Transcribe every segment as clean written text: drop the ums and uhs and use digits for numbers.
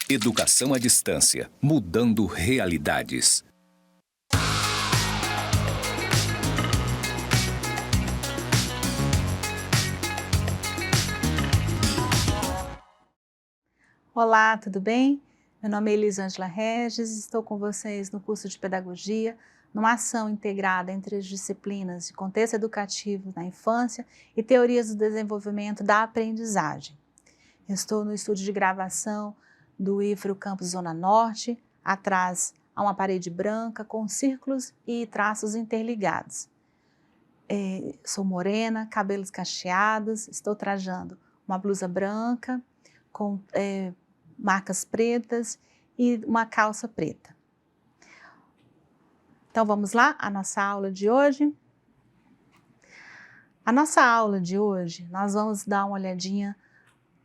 Educação à distância, mudando realidades. Olá, tudo bem? Meu nome é Elisângela Regis, estou com vocês no curso de Pedagogia, numa ação integrada entre as disciplinas de Contexto Educativo na Infância e Teorias do Desenvolvimento da Aprendizagem. Eu estou no estúdio de gravação do IFRO Campus Zona Norte, atrás há uma parede branca com círculos e traços interligados. Sou morena, cabelos cacheados, estou trajando uma blusa branca com marcas pretas e uma calça preta. Então vamos lá, a nossa aula de hoje. A nossa aula de hoje, nós vamos dar uma olhadinha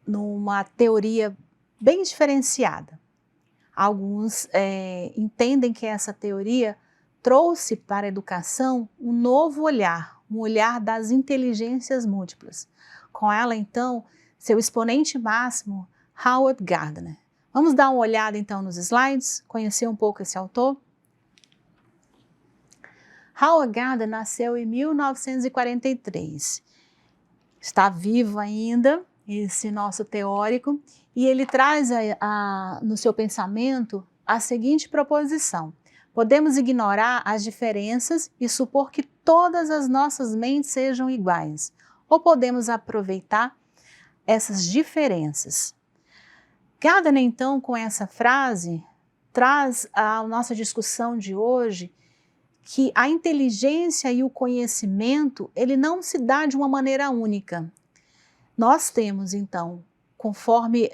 numa teoria bem diferenciada. Alguns entendem que essa teoria trouxe para a educação um novo olhar, um olhar das inteligências múltiplas. Com ela, então, seu exponente máximo, Howard Gardner. Vamos dar uma olhada então nos slides, conhecer um pouco esse autor? Howard Gardner nasceu em 1943. Está vivo ainda, esse nosso teórico, e ele traz no seu pensamento a seguinte proposição: podemos ignorar as diferenças e supor que todas as nossas mentes sejam iguais, ou podemos aproveitar essas diferenças. Gardner, então, com essa frase, traz à nossa discussão de hoje que a inteligência e o conhecimento, ele não se dá de uma maneira única. Nós temos, então, conforme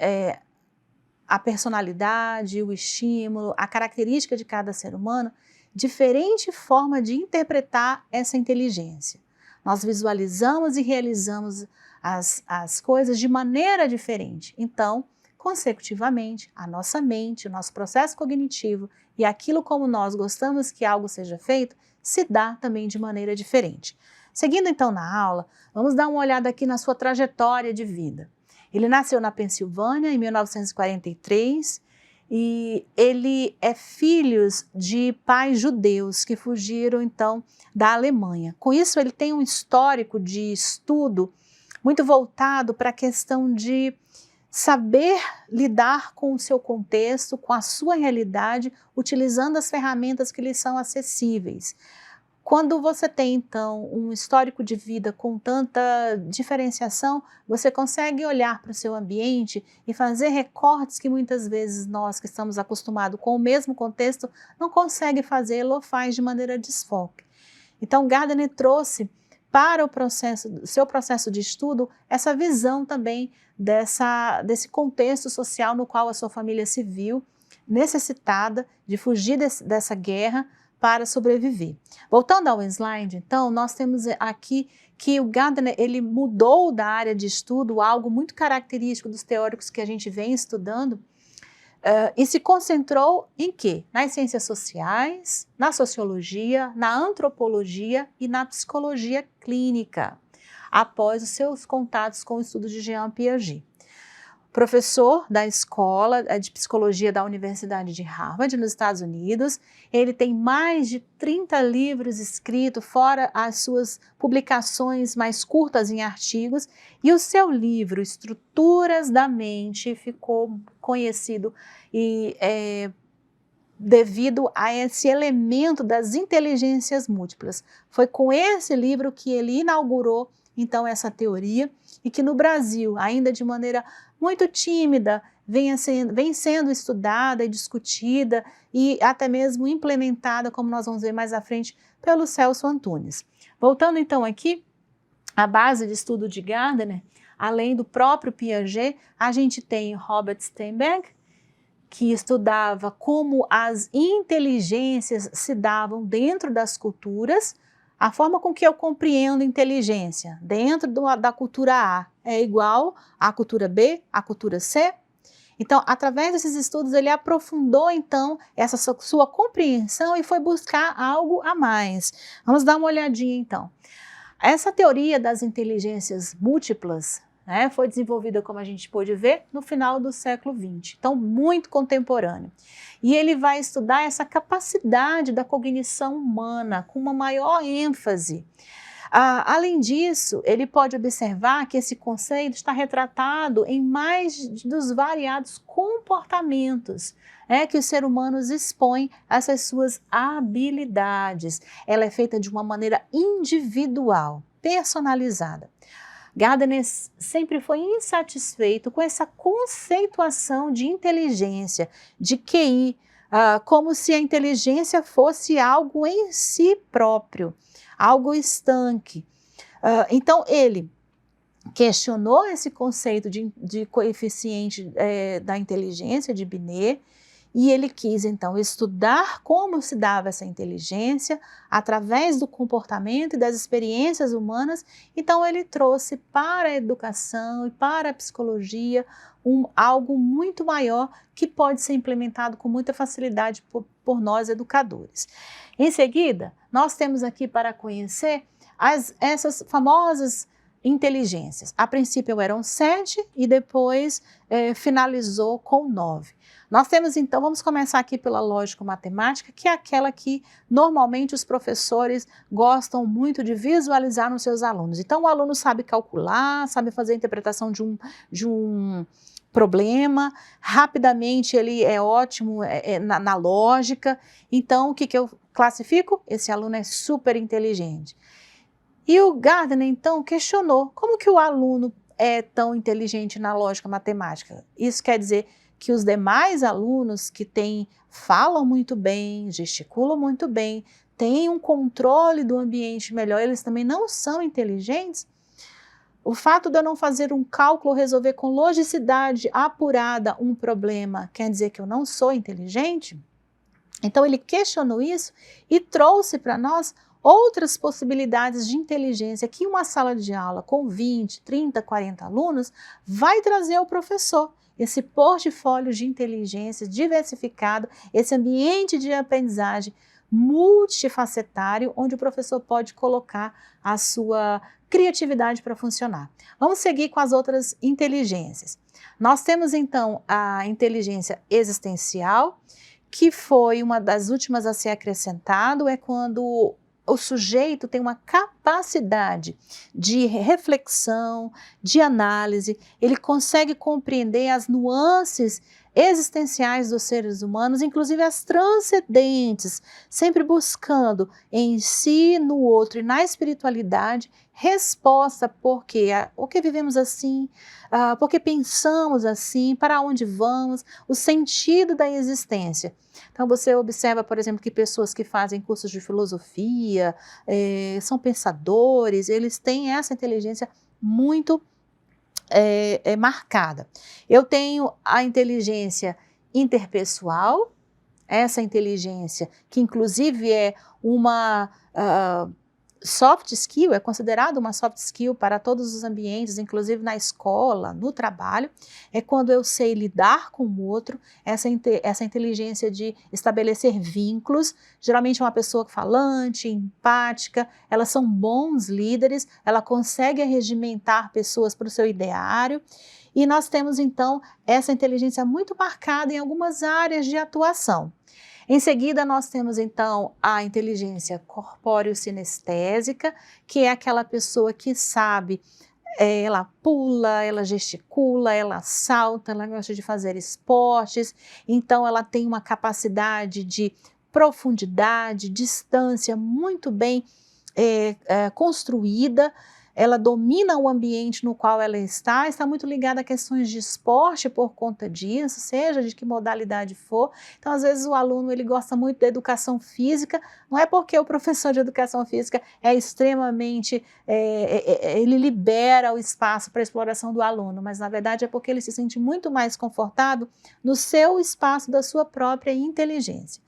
a personalidade, o estímulo, a característica de cada ser humano, diferente forma de interpretar essa inteligência. Nós visualizamos e realizamos as coisas de maneira diferente. Então, consecutivamente, a nossa mente, o nosso processo cognitivo e aquilo como nós gostamos que algo seja feito, se dá também de maneira diferente. Seguindo então na aula, vamos dar uma olhada aqui na sua trajetória de vida. Ele nasceu na Pensilvânia em 1943 e ele é filho de pais judeus que fugiram então da Alemanha. Com isso, ele tem um histórico de estudo muito voltado para a questão de saber lidar com o seu contexto, com a sua realidade, utilizando as ferramentas que lhe são acessíveis. Quando você tem, então, um histórico de vida com tanta diferenciação, você consegue olhar para o seu ambiente e fazer recortes que muitas vezes nós que estamos acostumados com o mesmo contexto não conseguem fazê-lo ou faz de maneira desfoque. Então, Gardner trouxe para o seu processo de estudo essa visão também desse contexto social no qual a sua família se viu necessitada de fugir dessa guerra para sobreviver. Voltando ao slide, então, nós temos aqui que o Gardner, ele mudou da área de estudo, algo muito característico dos teóricos que a gente vem estudando, e se concentrou em quê? Nas ciências sociais, na sociologia, na antropologia e na psicologia clínica, após os seus contatos com o estudo de Jean Piaget. Professor da Escola de Psicologia da Universidade de Harvard, nos Estados Unidos. Ele tem mais de 30 livros escritos, fora as suas publicações mais curtas em artigos, e o seu livro, Estruturas da Mente, ficou conhecido devido a esse elemento das inteligências múltiplas. Foi com esse livro que ele inaugurou, então, essa teoria, e que no Brasil, ainda de maneira muito tímida, vem sendo estudada e discutida e até mesmo implementada, como nós vamos ver mais à frente, pelo Celso Antunes. Voltando então aqui, a base de estudo de Gardner, além do próprio Piaget, a gente tem Robert Sternberg, que estudava como as inteligências se davam dentro das culturas. A forma com que eu compreendo inteligência dentro da cultura A é igual à cultura B, à cultura C. Então, através desses estudos, ele aprofundou, então, essa sua compreensão e foi buscar algo a mais. Vamos dar uma olhadinha, então. Essa teoria das inteligências múltiplas, né? Foi desenvolvida, como a gente pôde ver, no final do século XX, então muito contemporâneo. E ele vai estudar essa capacidade da cognição humana com uma maior ênfase. Além disso, ele pode observar que esse conceito está retratado em mais dos variados comportamentos que os seres humanos expõem a essas suas habilidades. Ela é feita de uma maneira individual, personalizada. Gardner sempre foi insatisfeito com essa conceituação de inteligência, de QI, como se a inteligência fosse algo em si próprio, algo estanque. Então, ele questionou esse conceito de coeficiente da inteligência de Binet, e ele quis, então, estudar como se dava essa inteligência através do comportamento e das experiências humanas. Então, ele trouxe para a educação e para a psicologia algo muito maior que pode ser implementado com muita facilidade por nós educadores. Em seguida, nós temos aqui para conhecer essas famosas inteligências. A princípio eram 7 e depois finalizou com 9. Nós temos então, vamos começar aqui pela lógico-matemática, que é aquela que normalmente os professores gostam muito de visualizar nos seus alunos. Então o aluno sabe calcular, sabe fazer a interpretação de um problema, rapidamente ele é ótimo na lógica. Então o que eu classifico? Esse aluno é super inteligente. E o Gardner, então, questionou como que o aluno é tão inteligente na lógica matemática. Isso quer dizer que os demais alunos que falam muito bem, gesticulam muito bem, têm um controle do ambiente melhor, eles também não são inteligentes? O fato de eu não fazer um cálculo, resolver com logicidade apurada um problema, quer dizer que eu não sou inteligente? Então ele questionou isso e trouxe para nós outras possibilidades de inteligência que uma sala de aula com 20, 30, 40 alunos vai trazer ao professor. Esse portfólio de inteligência diversificado, esse ambiente de aprendizagem multifacetário, onde o professor pode colocar a sua criatividade para funcionar. Vamos seguir com as outras inteligências. Nós temos então a inteligência existencial, que foi uma das últimas a ser acrescentado, é quando o sujeito tem uma capacidade de reflexão, de análise, ele consegue compreender as nuances existenciais dos seres humanos, inclusive as transcendentes, sempre buscando em si, no outro e na espiritualidade, resposta por que vivemos assim, por que pensamos assim, para onde vamos, o sentido da existência. Então você observa, por exemplo, que pessoas que fazem cursos de filosofia, são pensadores, eles têm essa inteligência muito marcada. Eu tenho a inteligência interpessoal, essa inteligência que inclusive é uma soft skill, é considerada uma soft skill para todos os ambientes, inclusive na escola, no trabalho, é quando eu sei lidar com o outro, essa inteligência de estabelecer vínculos. Geralmente é uma pessoa falante, empática, elas são bons líderes, ela consegue regimentar pessoas para o seu ideário, e nós temos então essa inteligência muito marcada em algumas áreas de atuação. Em seguida, nós temos então a inteligência corpóreo-sinestésica, que é aquela pessoa que sabe, ela pula, ela gesticula, ela salta, ela gosta de fazer esportes, então ela tem uma capacidade de profundidade, distância muito bem construída. Ela domina o ambiente no qual ela está muito ligada a questões de esporte por conta disso, seja de que modalidade for. Então, às vezes, o aluno ele gosta muito da educação física, não é porque o professor de educação física é extremamente, ele libera o espaço para a exploração do aluno, mas na verdade é porque ele se sente muito mais confortável no seu espaço da sua própria inteligência.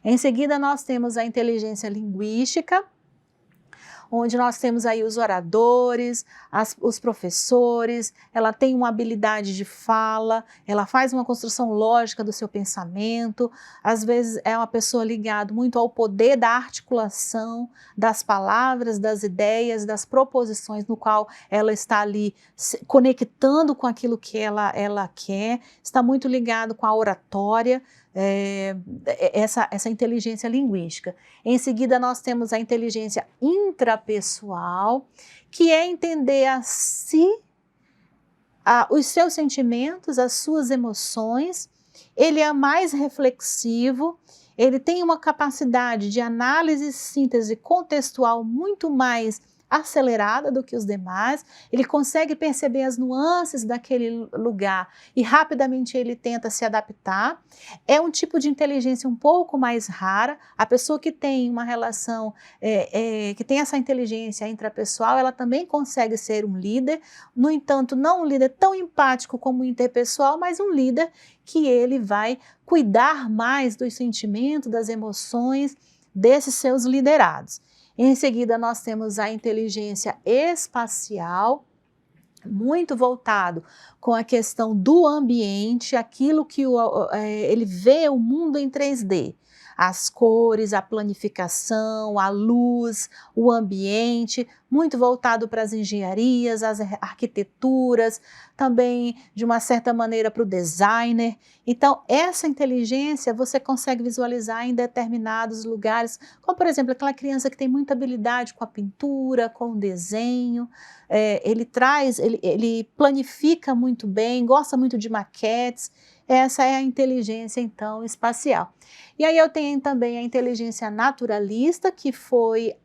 Em seguida, nós temos a inteligência linguística, onde nós temos aí os oradores, os professores, ela tem uma habilidade de fala, ela faz uma construção lógica do seu pensamento, às vezes é uma pessoa ligada muito ao poder da articulação, das palavras, das ideias, das proposições, no qual ela está ali se conectando com aquilo que ela quer, está muito ligado com a oratória, essa inteligência linguística. Em seguida, nós temos a inteligência intrapessoal, que é entender a si, os seus sentimentos, as suas emoções. Ele é mais reflexivo, ele tem uma capacidade de análise e síntese contextual muito mais acelerada do que os demais, ele consegue perceber as nuances daquele lugar e rapidamente ele tenta se adaptar. É um tipo de inteligência um pouco mais rara. A pessoa que tem uma relação, que tem essa inteligência intrapessoal, ela também consegue ser um líder, no entanto, não um líder tão empático como o interpessoal, mas um líder que ele vai cuidar mais dos sentimentos, das emoções desses seus liderados. Em seguida, nós temos a inteligência espacial, muito voltado com a questão do ambiente, aquilo que ele vê o mundo em 3D. As cores, a planificação, a luz, o ambiente, muito voltado para as engenharias, as arquiteturas, também de uma certa maneira para o designer. Então, essa inteligência você consegue visualizar em determinados lugares, como por exemplo aquela criança que tem muita habilidade com a pintura, com o desenho, ele planifica muito bem, gosta muito de maquetes. Essa é a inteligência, então, espacial. E aí eu tenho também a inteligência naturalista, que foi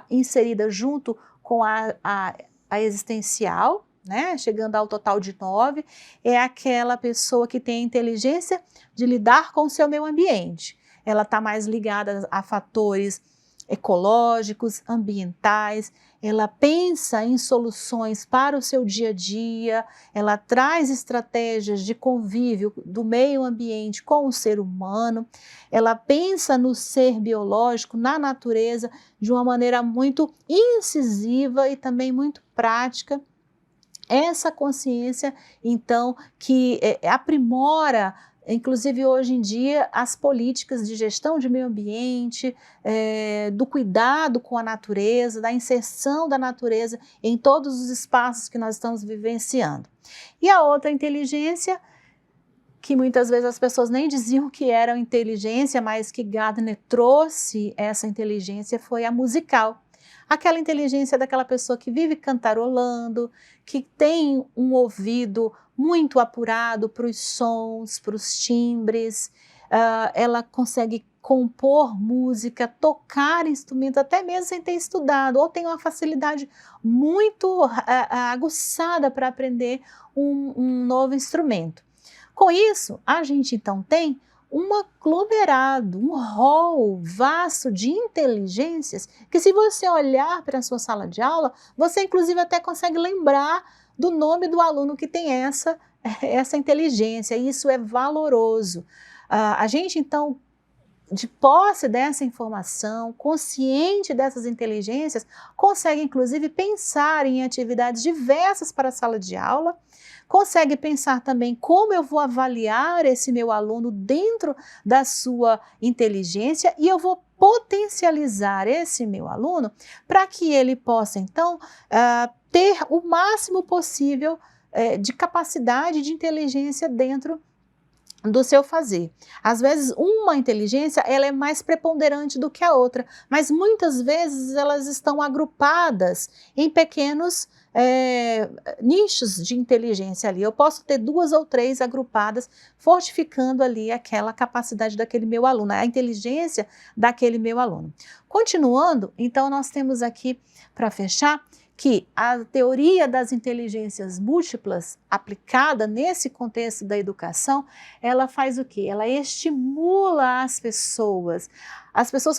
inserida junto com a existencial, né? Chegando ao total de 9, é aquela pessoa que tem a inteligência de lidar com o seu meio ambiente. Ela está mais ligada a fatores ecológicos, ambientais, ela pensa em soluções para o seu dia a dia, ela traz estratégias de convívio do meio ambiente com o ser humano, ela pensa no ser biológico, na natureza, de uma maneira muito incisiva e também muito prática. Essa consciência, então, que aprimora, inclusive hoje em dia, as políticas de gestão de meio ambiente, do cuidado com a natureza, da inserção da natureza em todos os espaços que nós estamos vivenciando. E a outra inteligência, que muitas vezes as pessoas nem diziam que era inteligência, mas que Gardner trouxe essa inteligência, foi a musical. Aquela inteligência daquela pessoa que vive cantarolando, que tem um ouvido muito apurado para os sons, para os timbres, ela consegue compor música, tocar instrumento, até mesmo sem ter estudado, ou tem uma facilidade muito aguçada para aprender um novo instrumento. Com isso, a gente então tem um aglomerado, um rol vasto de inteligências que, se você olhar para a sua sala de aula, você inclusive até consegue lembrar do nome do aluno que tem essa inteligência, e isso é valoroso. A gente então, de posse dessa informação, consciente dessas inteligências, consegue inclusive pensar em atividades diversas para a sala de aula, consegue pensar também como eu vou avaliar esse meu aluno dentro da sua inteligência e eu vou potencializar esse meu aluno para que ele possa então ter o máximo possível de capacidade de inteligência dentro do seu fazer. Às vezes uma inteligência ela é mais preponderante do que a outra, mas muitas vezes elas estão agrupadas em pequenos nichos de inteligência ali. Eu posso ter 2 ou 3 agrupadas, fortificando ali aquela capacidade daquele meu aluno, a inteligência daquele meu aluno. Continuando, então nós temos aqui, para fechar, que a teoria das inteligências múltiplas, aplicada nesse contexto da educação, ela faz o quê? Ela estimula as pessoas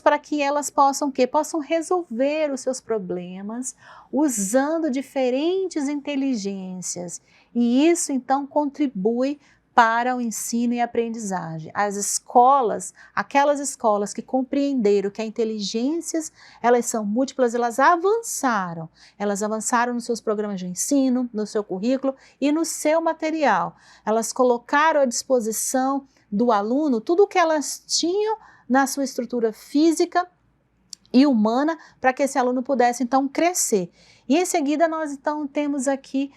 para que elas possam o quê? Possam resolver os seus problemas usando diferentes inteligências. E isso, então, contribui para o ensino e aprendizagem. As escolas, aquelas escolas que compreenderam que as inteligências, elas são múltiplas, elas avançaram nos seus programas de ensino, no seu currículo e no seu material. Elas colocaram à disposição do aluno tudo o que elas tinham na sua estrutura física e humana para que esse aluno pudesse então crescer. E em seguida nós então temos aqui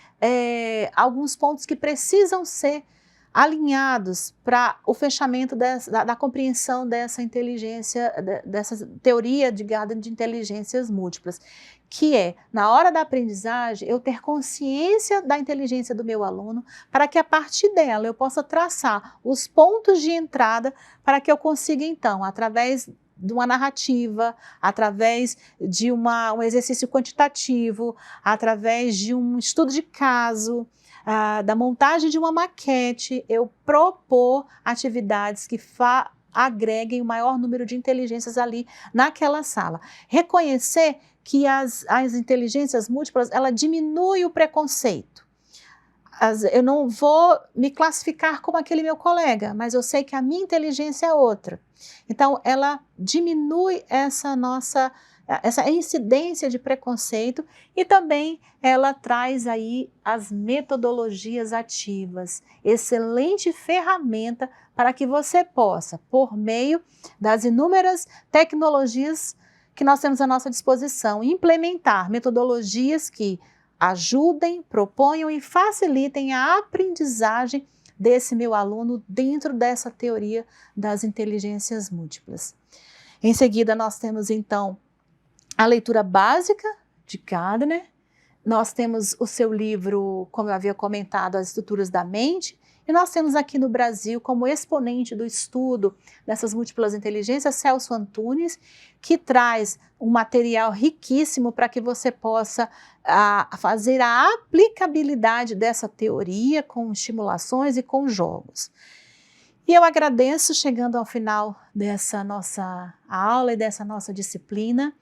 alguns pontos que precisam ser alinhados para o fechamento da compreensão dessa inteligência, dessa teoria de inteligências múltiplas, que é, na hora da aprendizagem, eu ter consciência da inteligência do meu aluno, para que a partir dela eu possa traçar os pontos de entrada para que eu consiga então, através de uma narrativa, através de um exercício quantitativo, através de um estudo de caso, da montagem de uma maquete, eu propor atividades que agreguem o maior número de inteligências ali naquela sala. Reconhecer que as inteligências múltiplas, ela diminui o preconceito. Eu não vou me classificar como aquele meu colega, mas eu sei que a minha inteligência é outra. Então, ela diminui essa incidência de preconceito e também ela traz aí as metodologias ativas, excelente ferramenta para que você possa, por meio das inúmeras tecnologias que nós temos à nossa disposição, implementar metodologias que ajudem, proponham e facilitem a aprendizagem desse meu aluno dentro dessa teoria das inteligências múltiplas. Em seguida, nós temos então a leitura básica de Gardner, nós temos o seu livro, como eu havia comentado, As Estruturas da Mente, e nós temos aqui no Brasil, como exponente do estudo dessas múltiplas inteligências, Celso Antunes, que traz um material riquíssimo para que você possa fazer a aplicabilidade dessa teoria com estimulações e com jogos. E eu agradeço, chegando ao final dessa nossa aula e dessa nossa disciplina.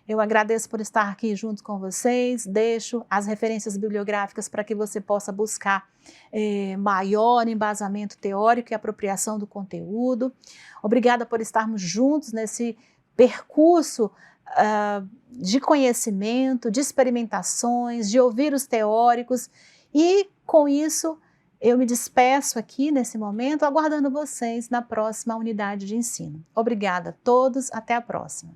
Eu agradeço por estar aqui junto com vocês, deixo as referências bibliográficas para que você possa buscar maior embasamento teórico e apropriação do conteúdo. Obrigada por estarmos juntos nesse percurso de conhecimento, de experimentações, de ouvir os teóricos e, com isso, eu me despeço aqui nesse momento, aguardando vocês na próxima unidade de ensino. Obrigada a todos, até a próxima.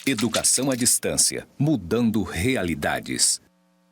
Educação à distância, mudando realidades.